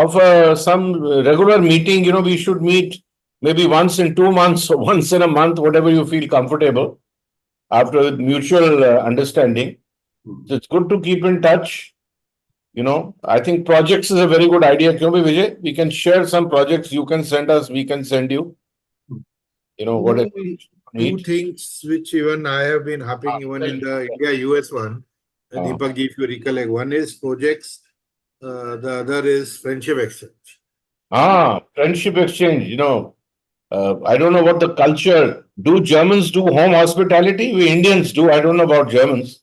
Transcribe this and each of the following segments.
of some regular meeting. We should meet maybe once in 2 months or once in a month, whatever you feel comfortable, after mutual understanding. So it's good to keep in touch. I think projects is a very good idea. Kyun bhai, Vijay? We can share some projects. You can send us, we can send you. Whatever Two meet. things which even I have been happening even in the India-US one, Deepak, if you recollect, one is projects, the other is friendship exchange. Friendship exchange. I don't know what the culture. Do Germans do home hospitality? We Indians do. I don't know about Germans.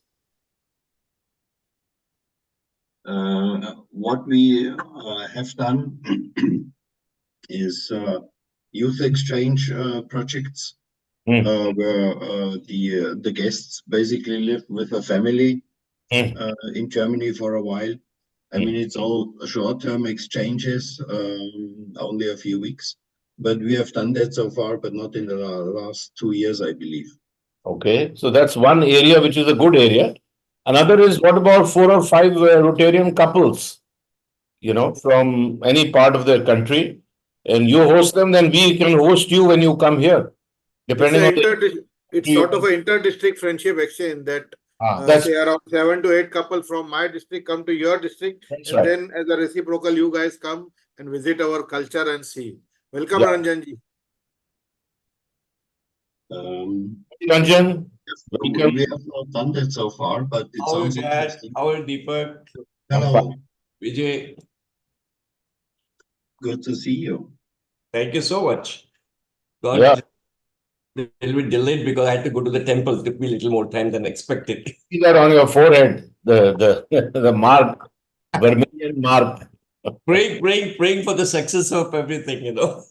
What we have done is youth exchange projects where the guests basically live with a family in Germany for a while. I mean, it's all short-term exchanges, only a few weeks. But we have done that so far, but not in the last 2 years, I believe. Okay, so that's one area which is a good area. Another is, what about 4 or 5 Rotarian couples, from any part of their country, and you host them, then we can host you when you come here, depending on it's sort of an inter-district friendship exchange that say around 7 to 8 couples from my district come to your district, and then as a reciprocal, you guys come and visit our culture and see. Welcome, Ranjanji. Ranjan, we have not done that so far, but it sounds interesting. How are Deepak? Hello. Vijay. Good to see you. Thank you so much. Got a little bit delayed because I had to go to the temple. It took me a little more time than expected. See that on your forehead, the mark, Vermilion mark. Praying for the success of everything, No,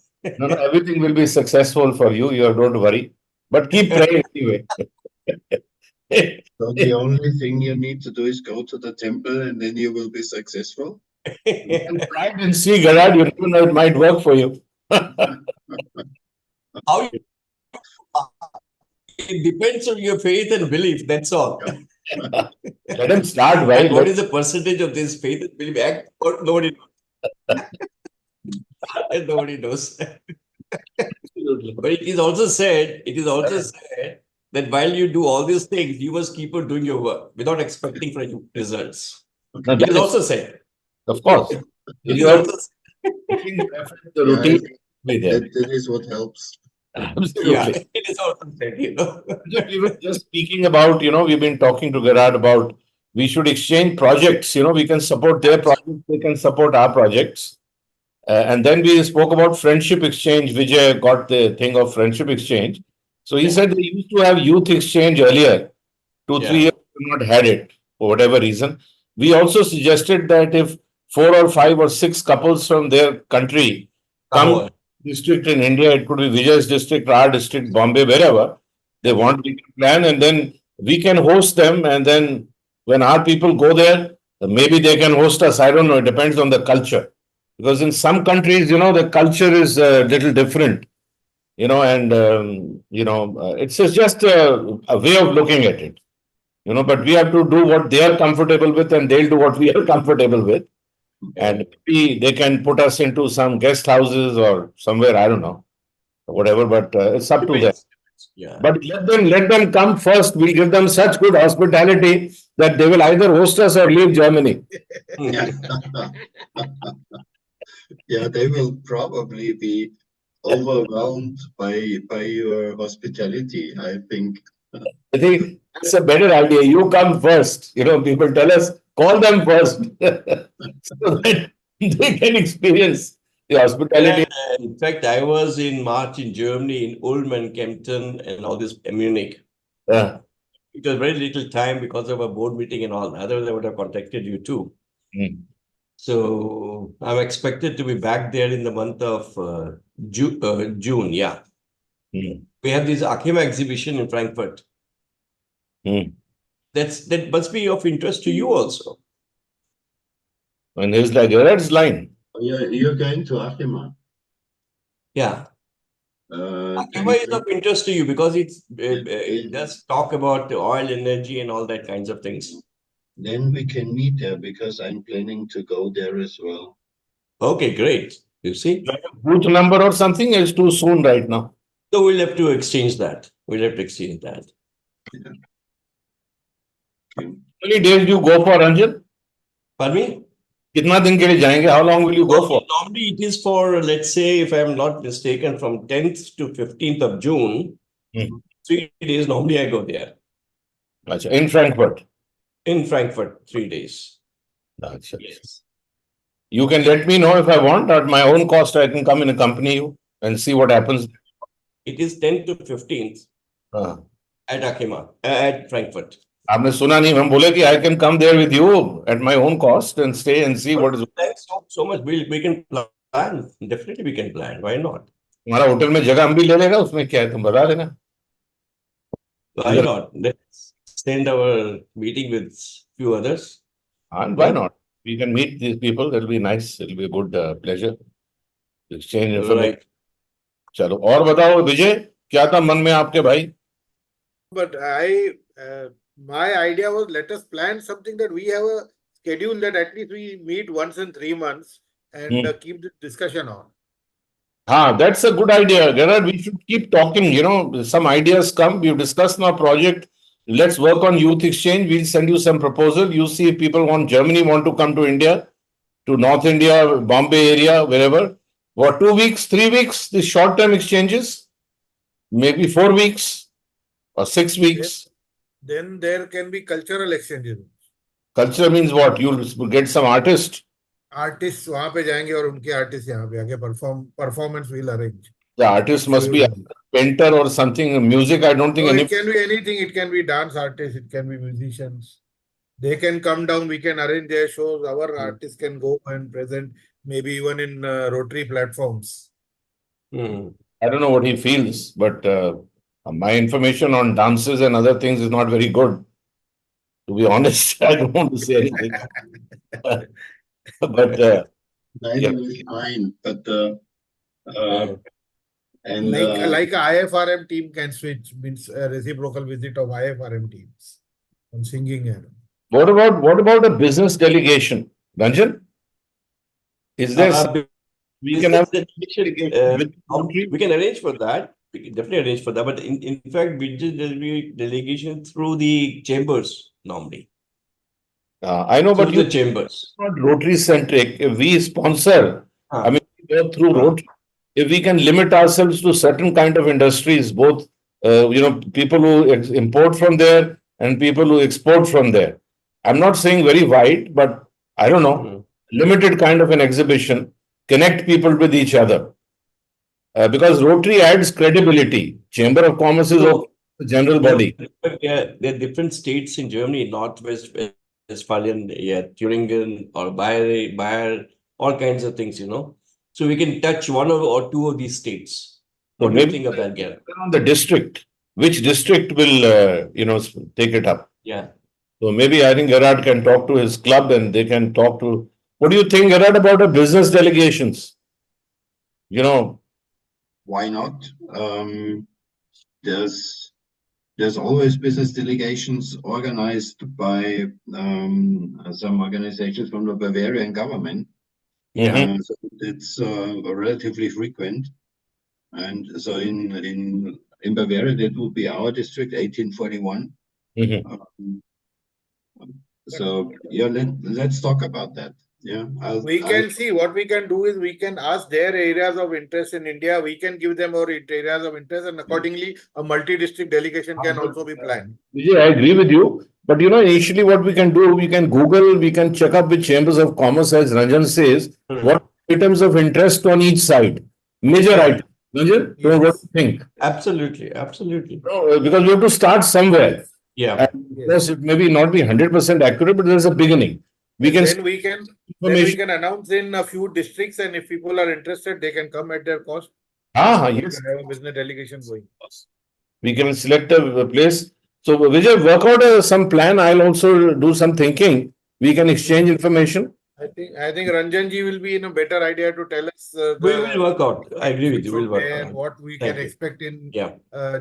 everything will be successful for you. You don't worry. But keep praying anyway. So the only thing you need to do is go to the temple and then you will be successful. And try and see, Gerard, you never know, it might work for you. How it depends on your faith and belief, that's all. Let them start, right? What is the percentage of this faith and belief? Nobody knows. Nobody knows. But it is also said that while you do all these things, you must keep on doing your work without expecting for results. No, it is also said. Of course. It is also the routine. That is what helps. Absolutely. Yeah, it is also said, We were just speaking about, we've been talking to Gerard about we should exchange projects. We can support their projects, they can support our projects. And then we spoke about friendship exchange. Vijay got the thing of friendship exchange. So he said they used to have youth exchange earlier. 2-3 years not had it for whatever reason. We also suggested that if 4 or 5 or 6 couples from their country come district in India, it could be Vijay's district, our district, Bombay, wherever they want, we can plan, and then we can host them. And then when our people go there, maybe they can host us. I don't know. It depends on the culture. Because in some countries, the culture is a little different, and, it's just a way of looking at it, but we have to do what they are comfortable with and they'll do what we are comfortable with. And maybe they can put us into some guest houses or somewhere, I don't know, whatever, but it's up to them. Yeah. But let them come first. We'll give them such good hospitality that they will either host us or leave Germany. Yeah, they will probably be overwhelmed by your hospitality, I think. I think that's a better idea. You come first. People tell us, call them first so that they can experience the hospitality. In fact, I was in March in Germany, in Ulm, Kempten, and all this, Munich. It was very little time because of a board meeting and all. Otherwise, I would have contacted you too. So I'm expected to be back there in the month of June. Yeah. We have this ACHEMA exhibition in Frankfurt. That must be of interest to you also. And it's like Gerard's line. You're going to ACHEMA. Yeah. ACHEMA is of interest to you because it does talk about the oil, energy, and all that kinds of things. Then we can meet there because I'm planning to go there as well. Okay, great. You see? Booth number or something is too soon right now. So we'll have to exchange that. We'll have to exchange that. Yeah. How many days do you go for, Ranjan? Pardon me? कितना दिन के लिए जाएंगे? How long will you go for? Normally it is for, let's say, if I'm not mistaken, from 10th to 15th of June. 3 days normally I go there. Achha, in Frankfurt. In Frankfurt, 3 days. Achha. Yes. You can let me know if I want. At my own cost, I can come and accompany you and see what happens. It is 10th to 15th at Akima, at Frankfurt. आपने सुना नहीं, हम बोले कि I can come there with you at my own cost and stay and see what is. Thanks so much. We can plan. Definitely we can plan. Why not? हमारा hotel में जगह हम भी ले लेगा, उसमें क्या है, तुम बता देना. Why not? Let's send our meeting with few others. And why not? We can meet these people. It'll be nice. It'll be a good pleasure to exchange information. Right. चलो और बताओ विजय, क्या था मन में आपके भाई? But my idea was, let us plan something that we have a schedule that at least we meet once in 3 months and keep the discussion on. That's a good idea, Gerard. We should keep talking. Some ideas come. We've discussed our project. Let's work on youth exchange. We'll send you some proposal. You see if people Germany want to come to India, to North India, Bombay area, wherever. What, 2 weeks, 3 weeks, these short-term exchanges? Maybe 4 weeks or 6 weeks. Then there can be cultural exchanges. Culture means what? You'll get some artist. Artists वहां पे जाएंगे और उनके artists यहाँ पे आके performance will arrange. The artist must be a painter or something. Music, I don't think. It can be anything. It can be dance artists. It can be musicians. They can come down. We can arrange their shows. Our artists can go and present, maybe even in Rotary platforms. I don't know what he feels, but my information on dances and other things is not very good. To be honest, I don't want to say anything. But neither is mine. But and like a IFRM team can switch, means a reciprocal visit of IFRM teams on singing. What about a business delegation, Ranjan? Is there? We can have we can arrange for that. We can definitely arrange for that. But in fact, business delegation through the chambers normally. I know, but the chambers. Not Rotary centric. If we sponsor, I mean, we go through Rotary. If we can limit ourselves to certain kind of industries, both people who import from there and people who export from there. I'm not saying very wide, but I don't know, limited kind of an exhibition, connect people with each other. Because Rotary adds credibility. Chamber of Commerce is a general body. Yeah, there are different states in Germany, Northwest, Westphalian, Thüringen or Bayer, all kinds of things, So we can touch one or two of these states. What do you think of that, Gerard? On the district, which district will, take it up? Yeah. So maybe I think Gerard can talk to his club and they can talk to. What do you think, Gerard, about the business delegations? Why not? There's always business delegations organized by some organizations from the Bavarian government. So it's relatively frequent. And so in Bavaria, that would be our district, 1841. So yeah, let's talk about that. Yeah, we can see what we can do is we can ask their areas of interest in India. We can give them our areas of interest, and accordingly, a multi-district delegation can also be planned. Vijay, I agree with you. But initially, what we can do, we can Google, we can check up with chambers of commerce, as Ranjan says, what items of interest on each side, major items. Ranjan, what do you think? Absolutely. Because we have to start somewhere. Yeah. Yes, it may be not be 100% accurate, but there's a beginning. We can announce in a few districts, and if people are interested, they can come at their cost. Yes. Have a business delegation going. We can select a place. So Vijay, work out some plan. I'll also do some thinking. We can exchange information. I think Ranjan ji will be in a better idea to tell us. We will work out. I agree with you. We'll work out. What we can expect in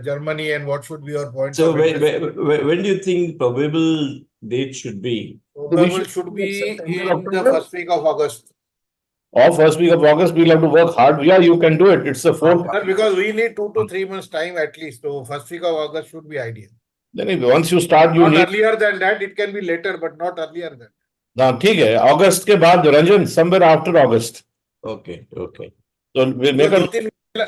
Germany and what should be our points. So when do you think probable date should be? Probable should be in the first week of August. or first week of August, we'll have to work hard. Yeah, you can do it. It's the fourth. Sir, because we need 2 to 3 months time at least. So first week of August should be ideal. Then once you start, you Not need. earlier than that. It can be later, but not earlier than. Now, ठीक है. August के बाद, Ranjan, somewhere after August. Okay, okay. So we'll make a.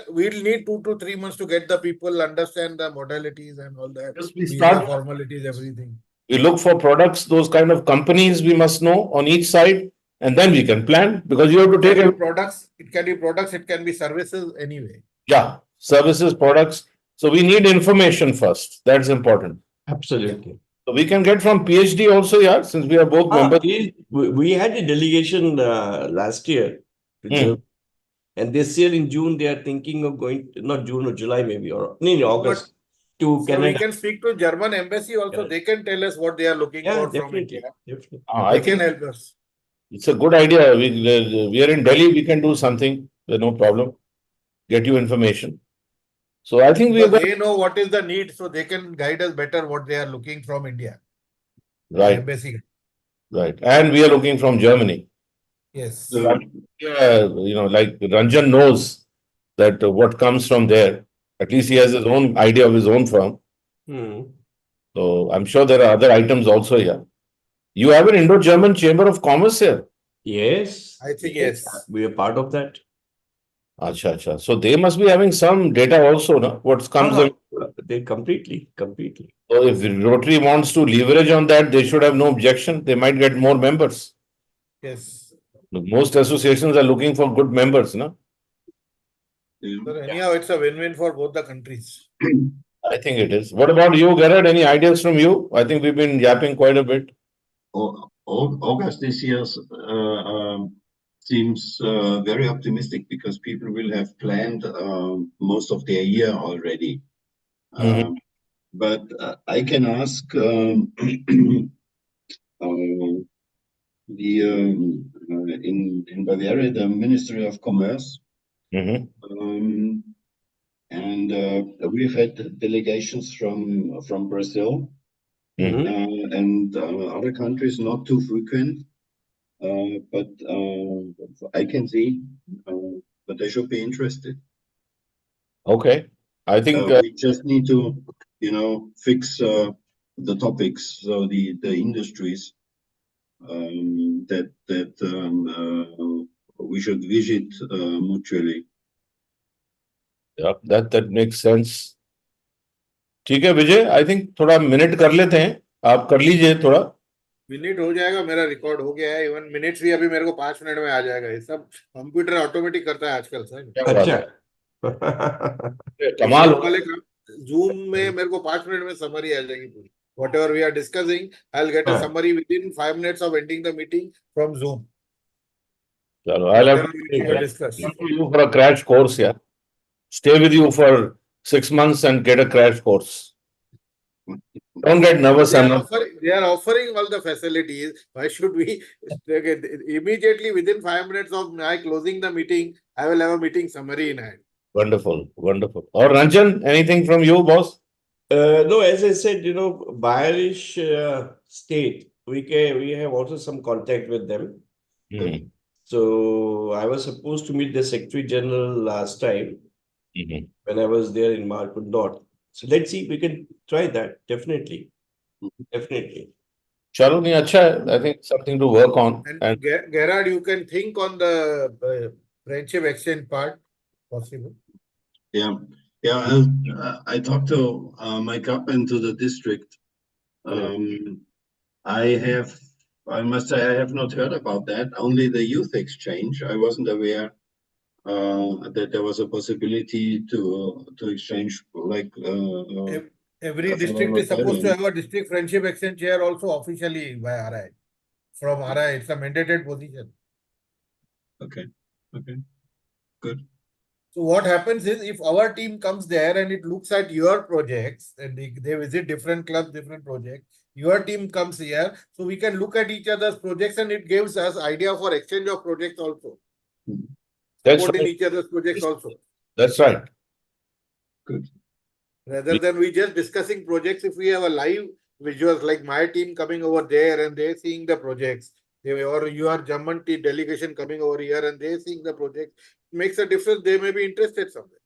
We'll need 2 to 3 months to get the people understand the modalities and all that. Just we Visa start. formalities, everything. We look for products, those kind of companies we must know on each side, and then we can plan because you have to take products. It can be products, it can be services anyway. Yeah, services, products. So we need information first. That's important. Absolutely. So we can get from PhD also, yeah, since we are both members. We had a delegation last year to Germany. And this year in June, they are thinking of going, not June or July maybe, or no, August to Canada. We can speak to German embassy also. Yeah. They can tell us what they are looking for from India. Definitely. They can help us. It's a good idea. We are in Delhi. We can do something. There's no problem. Get you information. So I think they know what is the need, so they can guide us better what they are looking from India. Right. Embassy. Right. And we are looking from Germany. Yes. So, like Ranjan knows that what comes from there. At least he has his own idea of his own firm. So I'm sure there are other items also here. You have an Indo-German Chamber of Commerce here? Yes. I think yes. We are part of that. Acha. So they must be having some data also, no? What comes They completely. So if Rotary wants to leverage on that, they should have no objection. They might get more members. Yes. Most associations are looking for good members, no? So anyhow, it's a win-win for both the countries. I think it is. What about you, Gerard? Any ideas from you? I think we've been yapping quite a bit. August this year seems very optimistic because people will have planned most of their year already. But I can ask in Bavaria, the Ministry of Commerce, and we've had delegations from Brazil and other countries, not too frequent, but I can see that they should be interested. Okay, I think we just need to, fix the topics, so the industries that we should visit mutually. Yeah, that makes sense. ठीक है विजय, I think थोड़ा minute कर लेते हैं. आप कर लीजिए थोड़ा. मिनट हो जाएगा, मेरा रिकॉर्ड हो गया है. इवन मिनट्स भी अभी मेरे को 5 मिनट में आ जाएगा. ये सब कंप्यूटर ऑटोमेटिक करता है आजकल सर. अच्छा. कमाल. जूम में मेरे को 5 मिनट में समरी आ जाएगी पूरी. Whatever we are discussing, I'll get a summary within 5 minutes of ending the meeting from Zoom. Chalo, I'll have to discuss you for a crash course, yeah. Stay with you for 6 months and get a crash course. Don't get nervous. They are offering all the facilities. Why should we immediately within 5 minutes of my closing the meeting, I will have a meeting summary in hand. Wonderful. Or Ranjan, anything from you, boss? No, as I said, Bayerisch state, we have also some contact with them. So I was supposed to meet the Secretary General last time when I was there in March, could not. So let's see, we can try that. Definitely. Chalo, nahi, acha hai. I think something to work on. And Gerard, you can think on the friendship exchange part, possible. Yeah, I talked to my captain to the district. I must say, I have not heard about that. Only the youth exchange. I wasn't aware that there was a possibility to exchange like. Every district is supposed to have a district friendship exchange chair also officially by RI. From RI, it's a mandated position. Okay, good. So what happens is, if our team comes there and it looks at your projects and they visit different clubs, different projects, your team comes here, so we can look at each other's projects and it gives us idea for exchange of projects also. Supporting each other's projects also. That's right. Good. Rather than we just discussing projects, if we have a live visuals like my team coming over there and they're seeing the projects, or your German delegation coming over here and they seeing the project, makes a difference. They may be interested somewhere.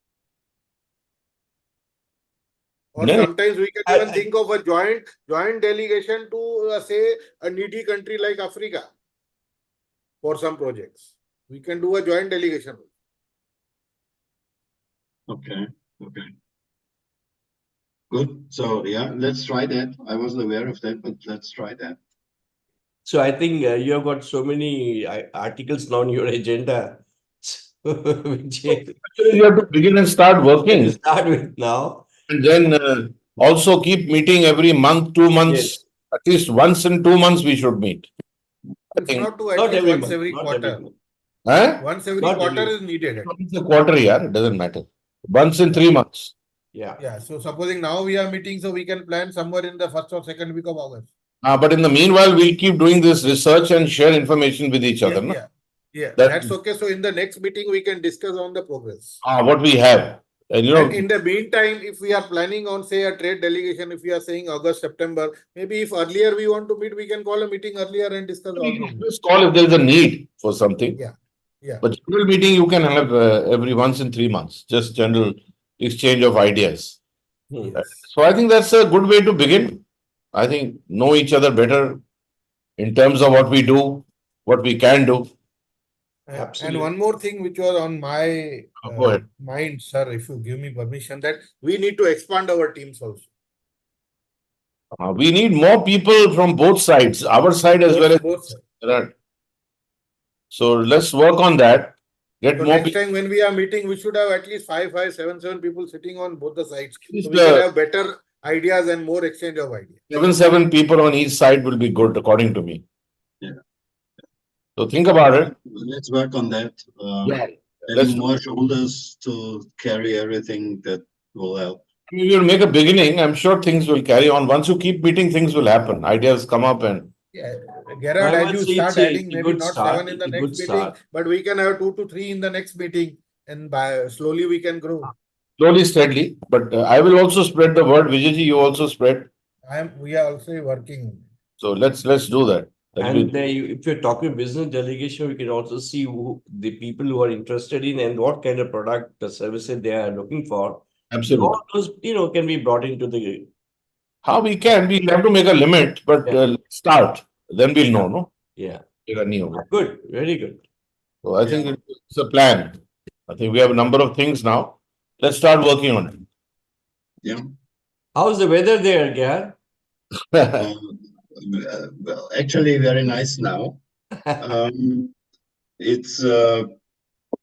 Or sometimes we can even think of a joint delegation to say a needy country like Africa for some projects. We can do a joint delegation. Okay. Okay. Good. So yeah, let's try that. I wasn't aware of that, but let's try that. So I think you have got so many articles now on your agenda. Which you have to begin and start working. Start with now. And then also keep meeting every month, 2 months. Yes. At least once in 2 months we should meet. If not to at least once every quarter. Once every quarter is needed. Once a quarter, yeah, it doesn't matter. Once in 3 months. Yeah. Yeah. So supposing now we are meeting, so we can plan somewhere in the first or second week of August. But in the meanwhile, we'll keep doing this research and share information with each other. Yeah. Yeah. That's okay. So in the next meeting, we can discuss on the progress. What we have. And in the meantime, if we are planning on, say, a trade delegation, if we are saying August, September, maybe if earlier we want to meet, we can call a meeting earlier and discuss all those. Just call if there is a need for something. Yeah. Yeah. But general meeting you can have every once in 3 months, just general exchange of ideas. Yes. So I think that's a good way to begin. I think know each other better in terms of what we do, what we can do. And one more thing which was on my mind, sir, if you give me permission, that we need to expand our teams also. We need more people from both sides, our side as well as both sides. Right. So let's work on that. Get so more next time when we are meeting, we should have at least 7 people sitting on both the sides. So we can have better ideas and more exchange of ideas. 7 people on each side will be good, according to me. Yeah. So think about it. Let's work on that. Let's more shoulders to carry everything that will help. We will make a beginning. I'm sure things will carry on. Once you keep meeting, things will happen. Ideas come up and. Yeah, Gerard, as you start adding, maybe not 7 in the next meeting, but we can have 2 to 3 in the next meeting, and slowly we can grow. Slowly, steadily. But I will also spread the word. Vijayji, you also spread. We are also working. So let's do that. And if you're talking business delegation, we can also see the people who are interested in and what kind of product or services they are looking for. Absolutely. All those, can be brought into the. How we can? We have to make a limit, but start. Then we'll know, no? Yeah. Good. Very good. So I think it's a plan. I think we have a number of things now. Let's start working on it. Yeah. How's the weather there, Gare? Well, actually, very nice now. It's the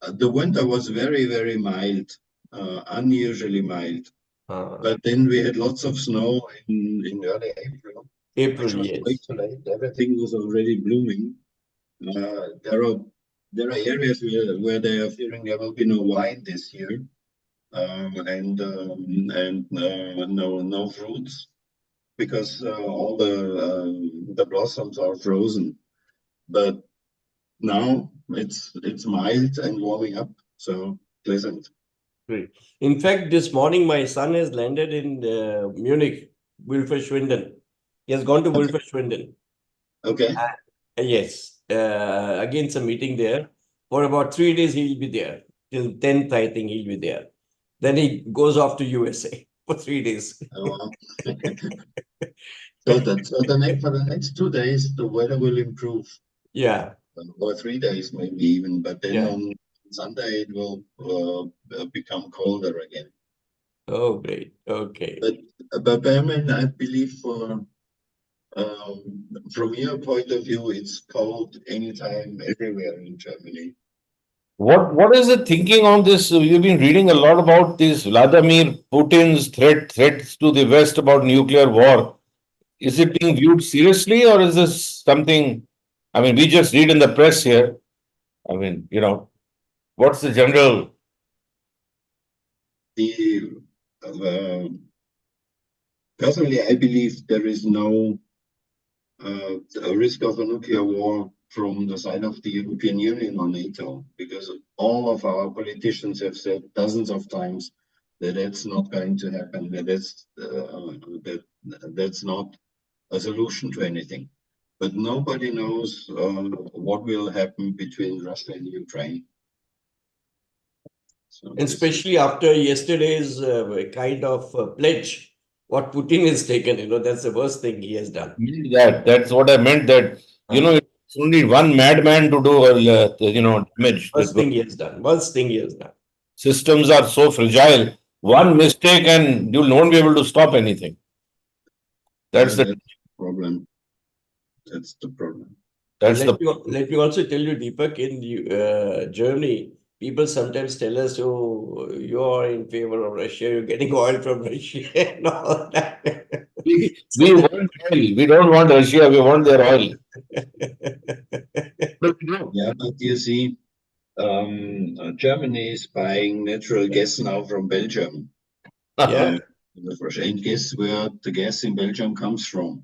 winter was very, very mild, unusually mild. But then we had lots of snow in early April. Yes. Way too late. Everything was already blooming. There are areas where they are fearing there will be no wine this year, and no fruits, because all the blossoms are frozen. But now it's mild and warming up, so pleasant. Great. In fact, this morning my son has landed in Munich, Wilferschwinden. He has gone to Wilferschwinden. Okay. Yes. Again, some meeting there. For about 3 days, he'll be there. Till 10th, I think he'll be there. Then he goes off to USA for 3 days. Oh. So for the next 2 days, the weather will improve. Yeah. Or 3 days, maybe even. But then on Sunday, it will become colder again. Oh, great. Okay. But Berman, I believe from your point of view, it's cold anytime, everywhere in Germany. What is the thinking on this? You've been reading a lot about this Vladimir Putin's threats to the West about nuclear war. Is it being viewed seriously, or is this something? I mean, we just read in the press here. I mean, what's the general? Personally, I believe there is no risk of a nuclear war from the side of the European Union or NATO, because all of our politicians have said dozens of times that that's not going to happen, that's not a solution to anything. but nobody knows what will happen between Russia and Ukraine. So especially after yesterday's kind of pledge, what Putin has taken, that's the worst thing he has done. That's what I meant. That it's only one madman to do damage. Worst thing he has done. Worst thing he has done. Systems are so fragile. One mistake and you won't be able to stop anything. That's the problem. That's the problem. Let me also tell you, Deepak, in Germany, people sometimes tell us, "Oh, you are in favor of Russia. You're getting oil from Russia and all that." We want oil. We don't want Russia. We want their oil. Yeah, but you see, Germany is buying natural gas now from Belgium. Yeah. And guess where the gas in Belgium comes from?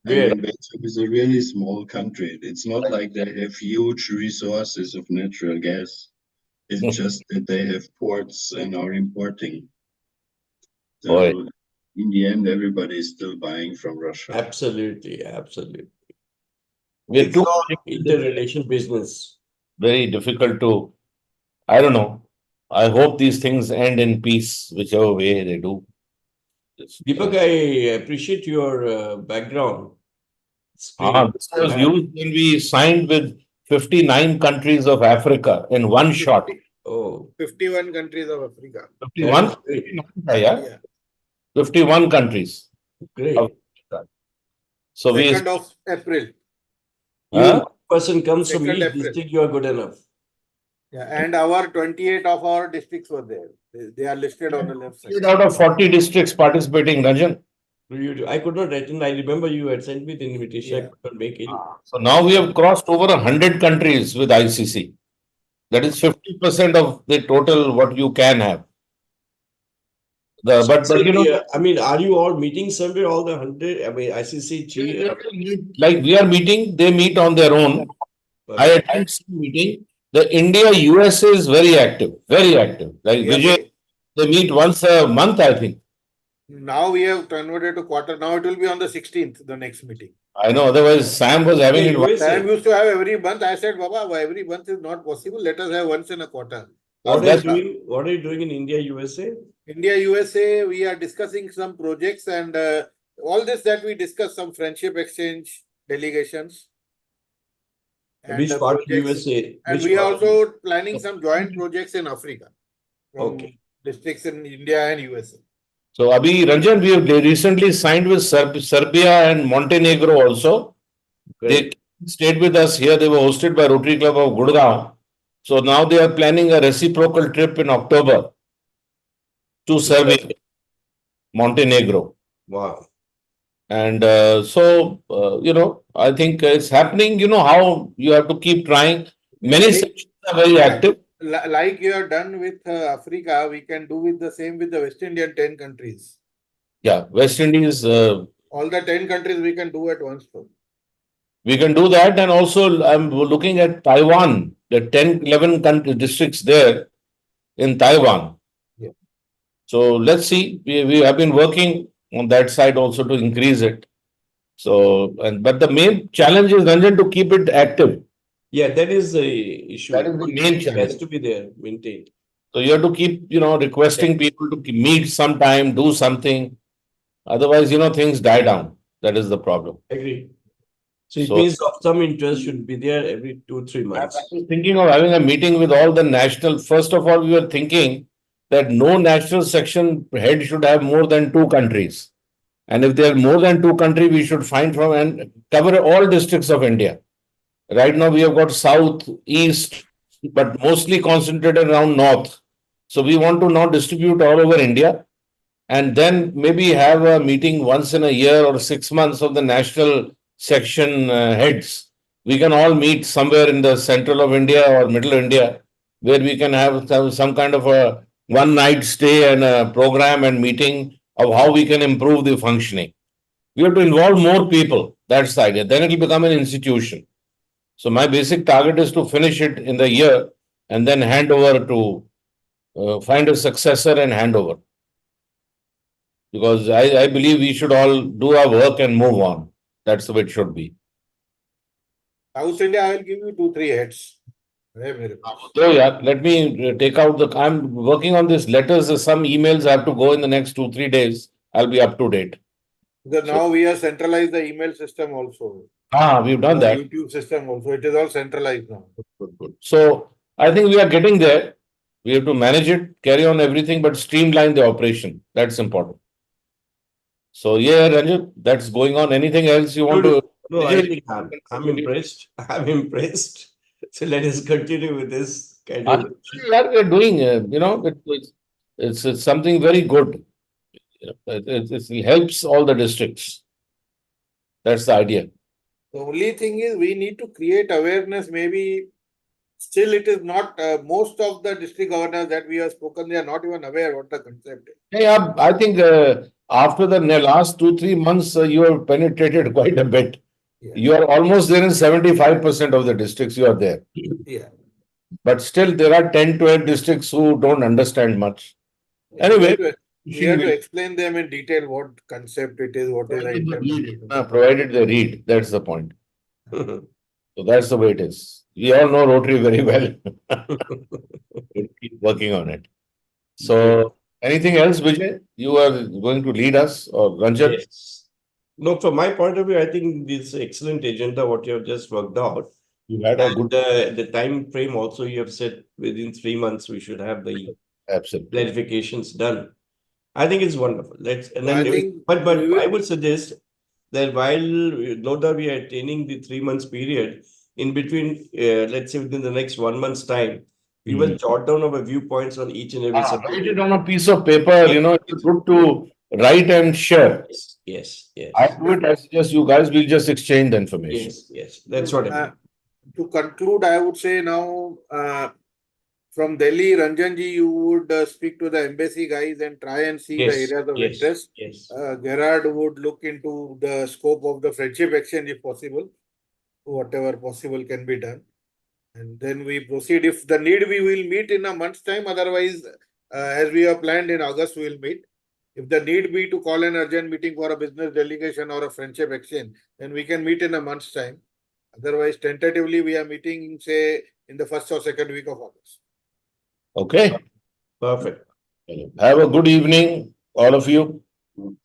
Where? I mean, Belgium is a really small country. It's not like they have huge resources of natural gas. It's just that they have ports and are importing. So in the end, everybody is still buying from Russia. Absolutely, absolutely. It's all interrelation business. Very difficult to, I don't know. I hope these things end in peace, whichever way they do. Deepak, I appreciate your background. This was used when we signed with 59 countries of Africa in one shot. Oh, 51 countries of Africa. 51? Yeah. 51 countries. Great. So 2nd of April. Person comes from each district, you are good enough. Yeah, and our 28 of our districts were there. They are listed on the left side. Out of 40 districts participating, Ranjan. I could not attend. I remember you had sent me the invitation. Yeah. I could not make it. So now we have crossed over 100 countries with ICC. That is 50% of the total what you can have. I mean, are you all meeting somewhere? All the 100? I mean, ICC. Like we are meeting, they meet on their own. I attend some meeting. The India USA is very active, very active. Like Vijay, they meet once a month, I think. Now we have converted to quarter. Now it will be on the 16th, the next meeting. I know. Otherwise, Sam was having it. Sam used to have every month. I said, Baba, every month is not possible. Let us have once in a quarter. What are you doing in India, USA? India, USA, we are discussing some projects and all this that we discuss, some friendship exchange delegations. And which part of USA? And we are also planning some joint projects in Africa. Okay. Districts in India and USA. So, Abhi, Ranjan, we have recently signed with Serbia and Montenegro also. Great. They stayed with us here. They were hosted by Rotary Club of Gurgaon. So now they are planning a reciprocal trip in October to Serbia, Montenegro. Wow. And I think it's happening. You know how you have to keep trying. Many sections are very active. Like you have done with Africa, we can do with the same with the West Indian 10 countries. Yeah, West Indies. All the 10 countries we can do at once. We can do that. And also, I'm looking at Taiwan, the 10, 11 districts there in Taiwan. Yeah. So let's see. We have been working on that side also to increase it. So, but the main challenge is, Ranjan, to keep it active. Yeah, that is the issue. That is the main challenge. It has to be there, maintained. So you have to keep, requesting people to meet sometime, do something. Otherwise, things die down. That is the problem. Agree. So it means of some interest should be there every 2-3 months. I was thinking of having a meeting with all the national. First of all, we were thinking that no national section head should have more than 2 countries. And if there are more than 2 countries, we should find from and cover all districts of India. Right now, we have got south, east, but mostly concentrated around north. So we want to now distribute all over India and then maybe have a meeting once in a year or 6 months of the national section heads. We can all meet somewhere in the central of India or middle India where we can have some kind of a one-night stay and a program and meeting of how we can improve the functioning. We have to involve more people. That's the idea. Then it will become an institution. So my basic target is to finish it in the year and then hand over to find a successor and hand over. Because I believe we should all do our work and move on. That's the way it should be. South India, I will give you 2-3 heads. So yeah, let me take out the. I'm working on this letters. Some emails have to go in the next 2-3 days. I'll be up to date. Because now we have centralized the email system also. We've done that. YouTube system also. It is all centralized now. Good. So I think we are getting there. We have to manage it, carry on everything, but streamline the operation. That's important. So yeah, Ranjit, that's going on. Anything else you want to? No, I think I'm impressed. I'm impressed. So let us continue with this kind of. Yeah, we're doing. It's something very good. It helps all the districts. That's the idea. The only thing is we need to create awareness. Maybe still it is not, most of the district governors that we have spoken, they are not even aware what the concept is. Yeah, I think after the last 2-3 months, you have penetrated quite a bit. Yeah. You are almost there in 75% of the districts you are there. Yeah. But still there are 10-12 districts who don't understand much. Anyway, we have to explain them in detail what concept it is, what is the intention. Provided they read, that's the point. So that's the way it is. We all know Rotary very well. We'll keep working on it. So anything else, Vijay? You are going to lead us or Ranjan? Yes. No, from my point of view, I think this excellent agenda, what you have just worked out. You had a good the time frame also you have said within 3 months we should have the clarifications done. I think it's wonderful. But I would suggest that while no doubt we are attaining the 3 months period, in between, let's say within the next 1 month's time, we will jot down our viewpoints on each and every subject. Write it on a piece of paper. It's good to write and share. Yes. I do it. I suggest you guys will just exchange the information. Yes. That's what I mean. To conclude, I would say now, from Delhi, Ranjanji, you would speak to the embassy guys and try and see the areas of interest. Gerard would look into the scope of the friendship exchange if possible. Whatever possible can be done. And then we proceed. If the need, we will meet in a month's time. Otherwise, as we have planned in August, we will meet. If the need be to call an urgent meeting for a business delegation or a friendship exchange, then we can meet in a month's time. Otherwise, tentatively, we are meeting, say, in the first or second week of August. Okay. Perfect. Have a good evening, all of you.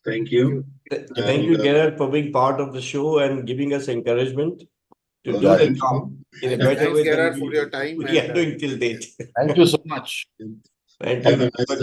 Thank you. Thank you, Gerard, for being part of the show and giving us encouragement to do the job in a better way than Gerard, for your time. We are doing till date. Thank you so much. Thank Have you. a nice day.